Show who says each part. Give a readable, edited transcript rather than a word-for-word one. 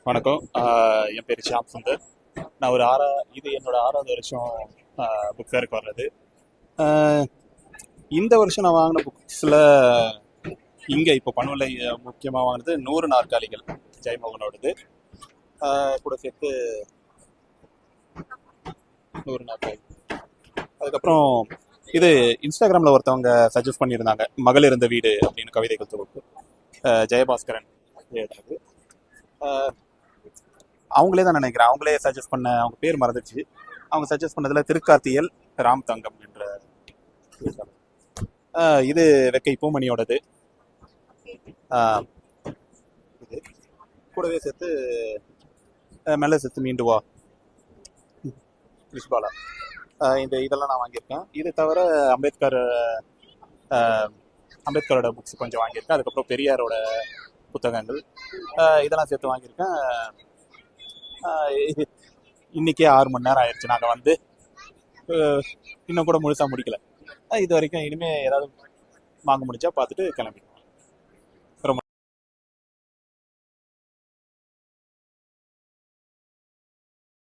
Speaker 1: வணக்கம். என் பேர் ஷாம் சுந்தர். நான் ஒரு இது என்னோட 6வது வருஷம் புக் ஃபேருக்கு வர்றது. ஆஹ் இந்த வருஷம் நான் வாங்கின புக்ஸில் இங்கே இப்போ பணுவலை முக்கியமாக வாங்கினது 100 நாற்காலிகள் ஜெயமோகனோடது. கூட சேர்த்து 100 நாற்காலி. அதுக்கப்புறம் இது இன்ஸ்டாகிராமில் ஒருத்தவங்க சஜஸ்ட் பண்ணியிருந்தாங்க, மகளிர் இருந்த வீடு அப்படின்னு கவிதைகள் தொகுப்பு, ஜெயபாஸ்கரன் எழுதுறது. அவங்களே தான் நினைக்கிறேன், அவங்களே சஜஸ்ட் பண்ண, அவங்க பேர் மறந்துச்சு. அவங்க சஜஸ்ட் பண்ணதில் திருக்கார்த்தியல் ராம் தங்கம் என்ற இது வெக்கை பூமணியோடது. இது கூடவே சேர்த்து மெல்ல சேர்த்து மீண்டு வா கிருஷ்பாலா, இதெல்லாம் நான் வாங்கியிருக்கேன். இது தவிர அம்பேத்கரோட புக்ஸ் கொஞ்சம் வாங்கியிருக்கேன். அதுக்கப்புறம் பெரியாரோட புத்தகங்கள், இதெல்லாம் சேர்த்து வாங்கியிருக்கேன். இன்னைக்கே 6 மணி நேரம் ஆயிடுச்சு நாங்கள் வந்து, இன்னும் கூட முழுசாக முடிக்கல. இது வரைக்கும் இனிமேல் ஏதாவது வாங்க முடிஞ்சா பார்த்துட்டு கிளம்பிடுவோம்.